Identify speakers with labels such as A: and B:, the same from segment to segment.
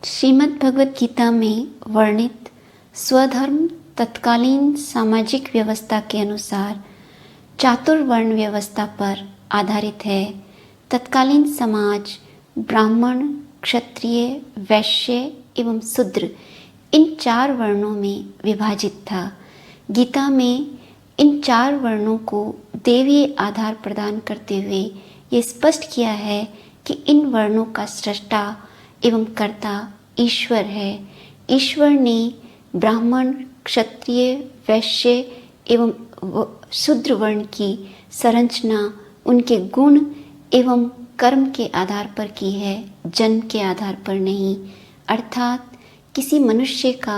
A: श्रीमद् भगवत गीता में वर्णित स्वधर्म तत्कालीन सामाजिक व्यवस्था के अनुसार चातुर्वर्ण व्यवस्था पर आधारित है। तत्कालीन समाज ब्राह्मण, क्षत्रिय, वैश्य एवं शूद्र इन 4 वर्णों में विभाजित था। गीता में इन 4 वर्णों को देवीय आधार प्रदान करते हुए ये स्पष्ट किया है कि इन वर्णों का सृष्टा एवं कर्ता ईश्वर है। ईश्वर ने ब्राह्मण, क्षत्रिय, वैश्य एवं शूद्र वर्ण की संरचना उनके गुण एवं कर्म के आधार पर की है, जन्म के आधार पर नहीं। अर्थात किसी मनुष्य का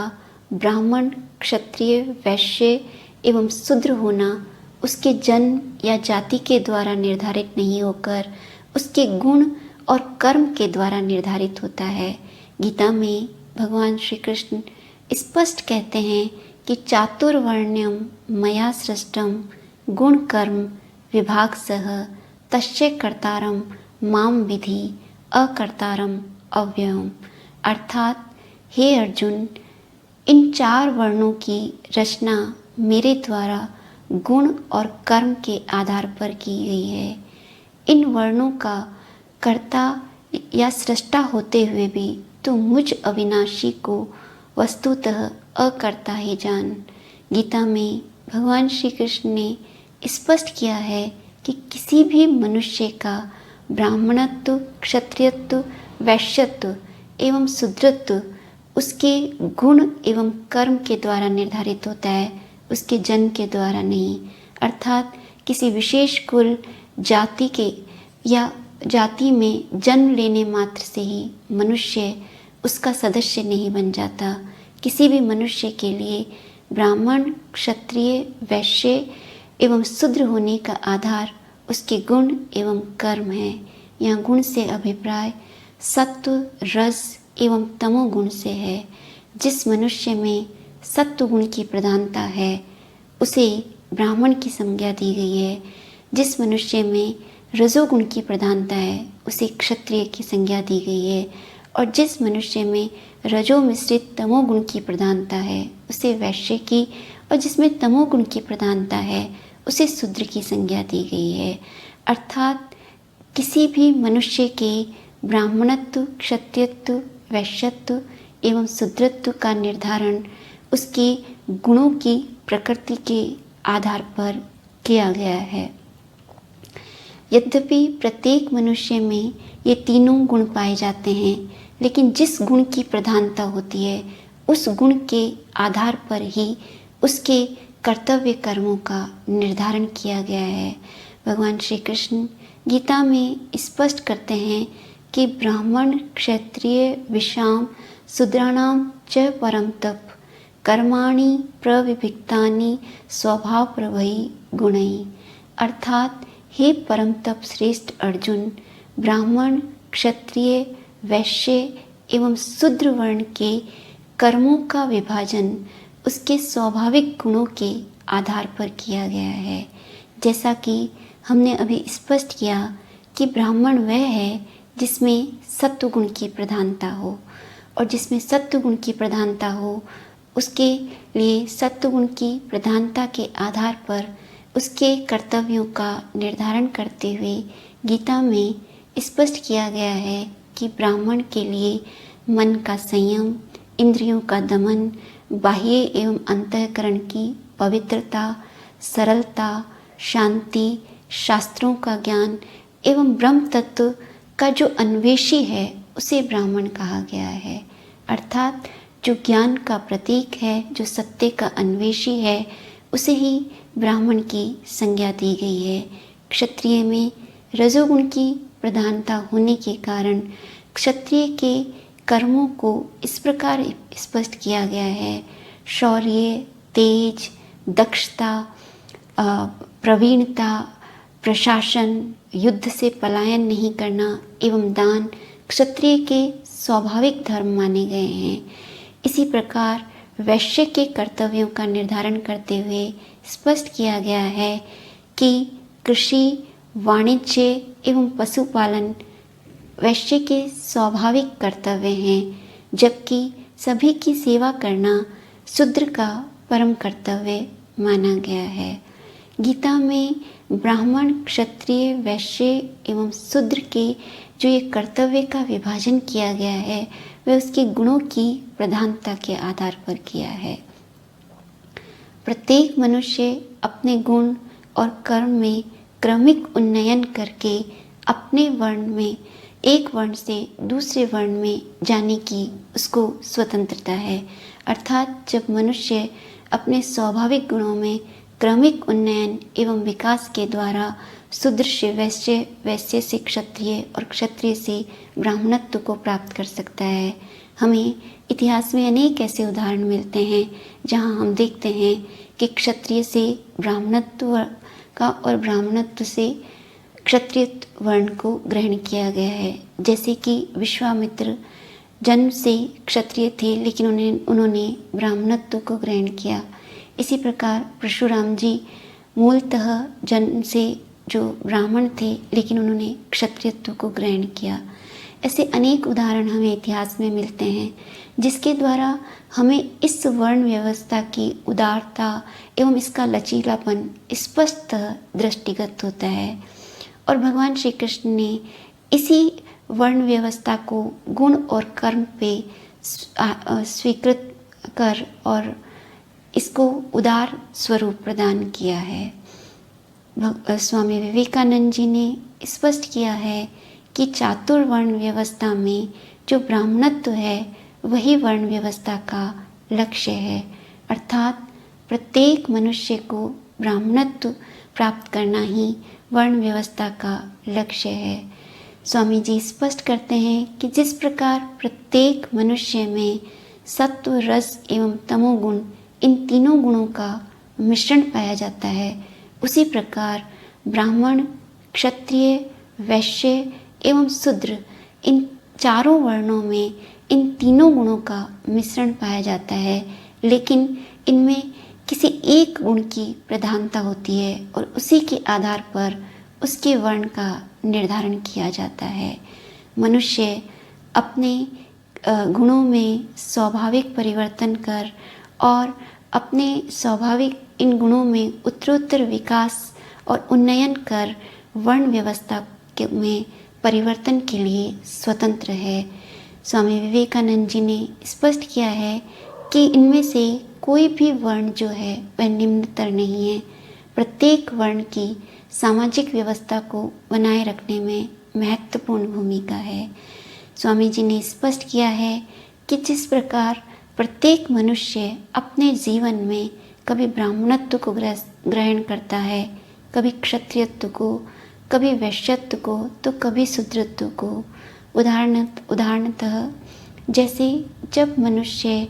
A: ब्राह्मण, क्षत्रिय, वैश्य एवं शूद्र होना उसके जन्म या जाति के द्वारा निर्धारित नहीं होकर उसके गुण और कर्म के द्वारा निर्धारित होता है। गीता में भगवान श्री कृष्ण स्पष्ट कहते हैं कि चातुर्वर्ण्यम मया सृष्टम गुण कर्म विभाग सह तस्य कर्तारम माम विधि अकर्तारम अव्ययम। अर्थात हे अर्जुन, इन 4 वर्णों की रचना मेरे द्वारा गुण और कर्म के आधार पर की गई है। इन वर्णों का कर्ता या सृष्टा होते हुए भी तो मुझ अविनाशी को वस्तुतः अकर्ता ही जान। गीता में भगवान श्री कृष्ण ने स्पष्ट किया है कि किसी भी मनुष्य का ब्राह्मणत्व, क्षत्रियत्व, वैश्यत्व एवं शूद्रत्व उसके गुण एवं कर्म के द्वारा निर्धारित होता है, उसके जन्म के द्वारा नहीं। अर्थात किसी विशेष कुल, जाति के या जाति में जन्म लेने मात्र से ही मनुष्य उसका सदस्य नहीं बन जाता। किसी भी मनुष्य के लिए ब्राह्मण, क्षत्रिय, वैश्य एवं शूद्र होने का आधार उसके गुण एवं कर्म है। यहाँ गुण से अभिप्राय सत्व, रस एवं तमोगुण से है। जिस मनुष्य में सत्व गुण की प्रधानता है उसे ब्राह्मण की संज्ञा दी गई है। जिस मनुष्य में रजोगुण की प्रधानता है उसे क्षत्रिय की संज्ञा दी गई है, और जिस मनुष्य में रजो मिश्रित तमोगुण की प्रधानता है उसे वैश्य की, और जिसमें तमोगुण की प्रधानता है उसे शूद्र की संज्ञा दी गई है। अर्थात किसी भी मनुष्य के ब्राह्मणत्व, क्षत्रियत्व, वैश्यत्व एवं शूद्रत्व का निर्धारण उसके गुणों की प्रकृति के आधार पर किया गया है। यद्यपि प्रत्येक मनुष्य में ये तीनों गुण पाए जाते हैं, लेकिन जिस गुण की प्रधानता होती है उस गुण के आधार पर ही उसके कर्तव्य कर्मों का निर्धारण किया गया है। भगवान श्री कृष्ण गीता में स्पष्ट करते हैं कि ब्राह्मण, क्षत्रिय, विषाम, शूद्राणाम च परम तप कर्माणि प्रविभिक्तानि स्वभाव प्रभयी गुणैः। अर्थात हे परम तप श्रेष्ठ अर्जुन, ब्राह्मण, क्षत्रिय, वैश्य एवं शूद्र वर्ण के कर्मों का विभाजन उसके स्वाभाविक गुणों के आधार पर किया गया है। जैसा कि हमने अभी स्पष्ट किया कि ब्राह्मण वह है जिसमें सत्व गुण की प्रधानता हो, और जिसमें सत्व गुण की प्रधानता हो उसके लिए सत्व गुण की प्रधानता के आधार पर उसके कर्तव्यों का निर्धारण करते हुए गीता में स्पष्ट किया गया है कि ब्राह्मण के लिए मन का संयम, इंद्रियों का दमन, बाह्य एवं अंतःकरण की पवित्रता, सरलता, शांति, शास्त्रों का ज्ञान एवं ब्रह्म तत्व का जो अन्वेषी है उसे ब्राह्मण कहा गया है। अर्थात जो ज्ञान का प्रतीक है, जो सत्य का अन्वेषी है, उसे ही ब्राह्मण की संज्ञा दी गई है। क्षत्रिय में रजोगुण की प्रधानता होने के कारण क्षत्रिय के कर्मों को इस प्रकार स्पष्ट किया गया है: शौर्य, तेज, दक्षता, प्रवीणता, प्रशासन, युद्ध से पलायन नहीं करना एवं दान क्षत्रिय के स्वाभाविक धर्म माने गए हैं। इसी प्रकार वैश्य के कर्तव्यों का निर्धारण करते हुए स्पष्ट किया गया है कि कृषि, वाणिज्य एवं पशुपालन वैश्य के स्वाभाविक कर्तव्य हैं। जबकि सभी की सेवा करना शूद्र का परम कर्तव्य माना गया है। गीता में ब्राह्मण, क्षत्रिय, वैश्य एवं शूद्र के जो ये कर्तव्य का विभाजन किया गया है वह उसके गुणों की प्रधानता के आधार पर किया है। प्रत्येक मनुष्य अपने गुण और कर्म में क्रमिक उन्नयन करके अपने वर्ण में एक वर्ण से दूसरे वर्ण में जाने की उसको स्वतंत्रता है। अर्थात जब मनुष्य अपने स्वाभाविक गुणों में क्रमिक उन्नयन एवं विकास के द्वारा शूद्र से वैश्य, वैश्य से क्षत्रिय और क्षत्रिय से ब्राह्मणत्व को प्राप्त कर सकता है। हमें इतिहास में अनेक ऐसे उदाहरण मिलते हैं जहां हम देखते हैं कि क्षत्रिय से ब्राह्मणत्व का और ब्राह्मणत्व से क्षत्रिय वर्ण को ग्रहण किया गया है। जैसे कि विश्वामित्र जन्म से क्षत्रिय थे लेकिन उन्होंने ब्राह्मणत्व को ग्रहण किया। इसी प्रकार परशुराम जी मूलतः जन्म से जो ब्राह्मण थे लेकिन उन्होंने क्षत्रियत्व को ग्रहण किया। ऐसे अनेक उदाहरण हमें इतिहास में मिलते हैं जिसके द्वारा हमें इस वर्ण व्यवस्था की उदारता एवं इसका लचीलापन स्पष्ट दृष्टिगत होता है। और भगवान श्री कृष्ण ने इसी वर्ण व्यवस्था को गुण और कर्म पे स्वीकृत कर और इसको उदार स्वरूप प्रदान किया है। स्वामी विवेकानंद जी ने स्पष्ट किया है कि चातुर्वर्ण व्यवस्था में जो ब्राह्मणत्व है वही वर्ण व्यवस्था का लक्ष्य है। अर्थात प्रत्येक मनुष्य को ब्राह्मणत्व प्राप्त करना ही वर्ण व्यवस्था का लक्ष्य है। स्वामी जी स्पष्ट करते हैं कि जिस प्रकार प्रत्येक मनुष्य में सत्व, रस एवं तमोगुण, इन तीनों गुणों का मिश्रण पाया जाता है, उसी प्रकार ब्राह्मण, क्षत्रिय, वैश्य एवं शूद्र, इन चारों वर्णों में इन तीनों गुणों का मिश्रण पाया जाता है। लेकिन इनमें किसी एक गुण की प्रधानता होती है और उसी के आधार पर उसके वर्ण का निर्धारण किया जाता है। मनुष्य अपने गुणों में स्वाभाविक परिवर्तन कर और अपने स्वाभाविक इन गुणों में उत्तरोत्तर विकास और उन्नयन कर वर्ण व्यवस्था में परिवर्तन के लिए स्वतंत्र है। स्वामी विवेकानंद जी ने स्पष्ट किया है कि इनमें से कोई भी वर्ण जो है वह निम्नतर नहीं है। प्रत्येक वर्ण की सामाजिक व्यवस्था को बनाए रखने में महत्वपूर्ण भूमिका है। स्वामी जी ने स्पष्ट किया है कि जिस प्रकार प्रत्येक मनुष्य अपने जीवन में कभी ब्राह्मणत्व को ग्रहण करता है, कभी क्षत्रियत्व को, कभी वैश्यत्व को, तो कभी शूद्रत्व को। उदाहरणतः जैसे जब मनुष्य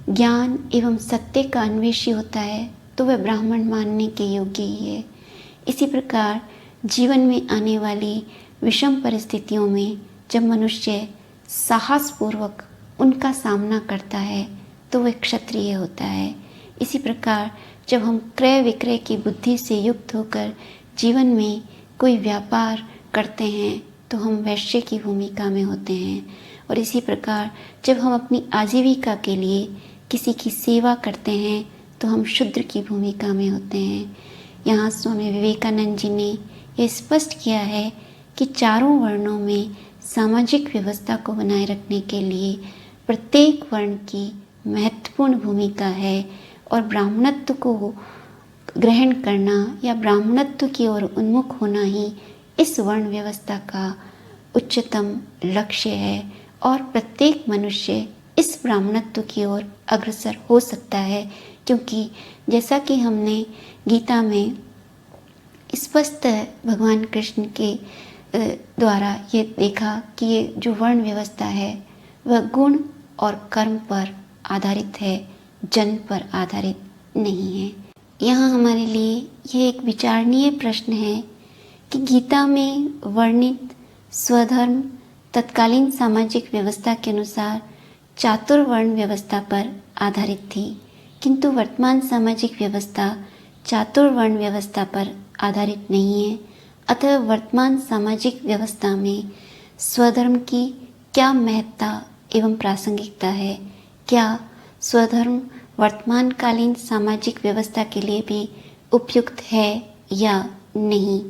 A: ज्ञान एवं सत्य का अन्वेषी होता है तो वह ब्राह्मण मानने के योग्य ही है। इसी प्रकार जीवन में आने वाली विषम परिस्थितियों में जब मनुष्य साहसपूर्वक उनका सामना करता है तो वह क्षत्रिय होता है। इसी प्रकार जब हम क्रय विक्रय की बुद्धि से युक्त होकर जीवन में कोई व्यापार करते हैं तो हम वैश्य की भूमिका में होते हैं। और इसी प्रकार जब हम अपनी आजीविका के लिए किसी की सेवा करते हैं तो हम शूद्र की भूमिका में होते हैं। यहाँ स्वामी विवेकानंद जी ने यह स्पष्ट किया है कि चारों वर्णों में सामाजिक व्यवस्था को बनाए रखने के लिए प्रत्येक वर्ण की महत्वपूर्ण भूमिका है और ब्राह्मणत्व को ग्रहण करना या ब्राह्मणत्व की ओर उन्मुख होना ही इस वर्ण व्यवस्था का उच्चतम लक्ष्य है और प्रत्येक मनुष्य इस ब्राह्मणत्व की ओर अग्रसर हो सकता है, क्योंकि जैसा कि हमने गीता में स्पष्ट भगवान कृष्ण के द्वारा ये देखा कि ये जो वर्ण व्यवस्था है वह गुण और कर्म पर आधारित है, जन्म पर आधारित नहीं है। यहाँ हमारे लिए यह एक विचारणीय प्रश्न है कि गीता में वर्णित स्वधर्म तत्कालीन सामाजिक व्यवस्था के अनुसार चातुर्वर्ण व्यवस्था पर आधारित थी, किंतु वर्तमान सामाजिक व्यवस्था चातुर्वर्ण व्यवस्था पर आधारित नहीं है। अतः वर्तमान सामाजिक व्यवस्था में स्वधर्म की क्या महत्ता एवं प्रासंगिकता है। क्या स्वधर्म वर्तमानकालीन सामाजिक व्यवस्था के लिए भी उपयुक्त है या नहीं?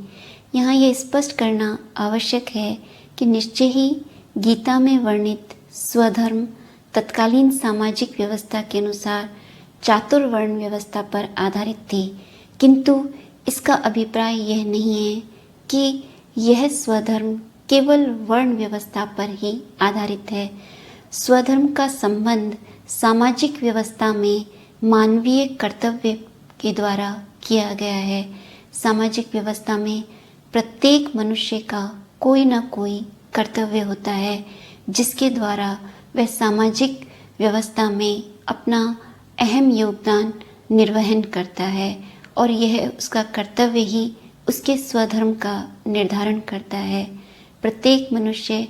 A: यहाँ यह स्पष्ट करना आवश्यक है कि निश्चय ही गीता में वर्णित स्वधर्म तत्कालीन सामाजिक व्यवस्था के अनुसार चातुर्वर्ण व्यवस्था पर आधारित थी, किंतु इसका अभिप्राय यह नहीं है कि यह स्वधर्म केवल वर्ण व्यवस्था पर ही आधारित है। स्वधर्म का संबंध सामाजिक व्यवस्था में मानवीय कर्तव्य के द्वारा किया गया है। सामाजिक व्यवस्था में प्रत्येक मनुष्य का कोई न कोई कर्तव्य होता है, जिसके द्वारा वह सामाजिक व्यवस्था में अपना अहम योगदान निर्वहन करता है, और यह उसका कर्तव्य ही उसके स्वधर्म का निर्धारण करता है। प्रत्येक मनुष्य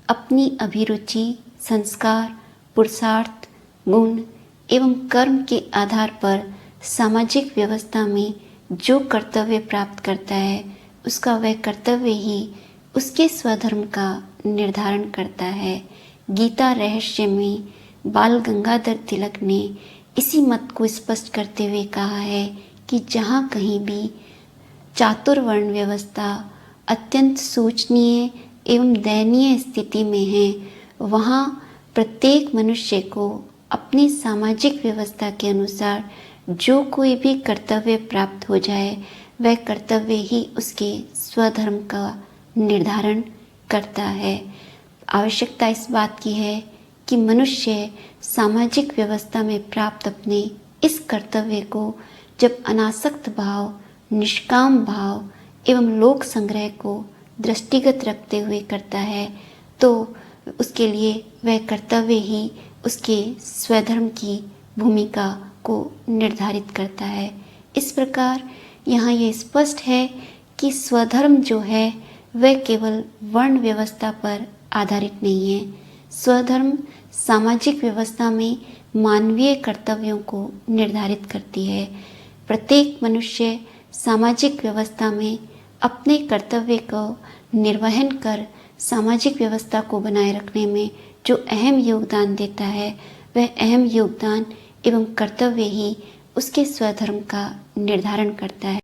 A: अपनी अभिरुचि, संस्कार, पुरुषार्थ, गुण एवं कर्म के आधार पर सामाजिक व्यवस्था में जो कर्तव्य प्राप्त करता है, उसका वह कर्तव्य ही उसके स्वधर्म का निर्धारण करता है। गीता रहस्य में बाल गंगाधर तिलक ने इसी मत को स्पष्ट करते हुए कहा है कि जहाँ कहीं भी चातुर्वर्ण व्यवस्था अत्यंत शोचनीय एवं दयनीय स्थिति में है, वहाँ प्रत्येक मनुष्य को अपनी सामाजिक व्यवस्था के अनुसार जो कोई भी कर्तव्य प्राप्त हो जाए, वह कर्तव्य ही उसके स्वधर्म का निर्धारण करता है। आवश्यकता इस बात की है कि मनुष्य सामाजिक व्यवस्था में प्राप्त अपने इस कर्तव्य को जब अनासक्त भाव, निष्काम भाव एवं लोक संग्रह को दृष्टिगत रखते हुए करता है, तो उसके लिए वह कर्तव्य ही उसके स्वधर्म की भूमिका को निर्धारित करता है। इस प्रकार यहाँ ये स्पष्ट है कि स्वधर्म जो है वह केवल वर्ण व्यवस्था पर आधारित नहीं है। स्वधर्म सामाजिक व्यवस्था में मानवीय कर्तव्यों को निर्धारित करती है। प्रत्येक मनुष्य सामाजिक व्यवस्था में अपने कर्तव्य को निर्वहन कर सामाजिक व्यवस्था को बनाए रखने में जो अहम योगदान देता है, वह अहम योगदान एवं कर्तव्य ही उसके स्वधर्म का निर्धारण करता है।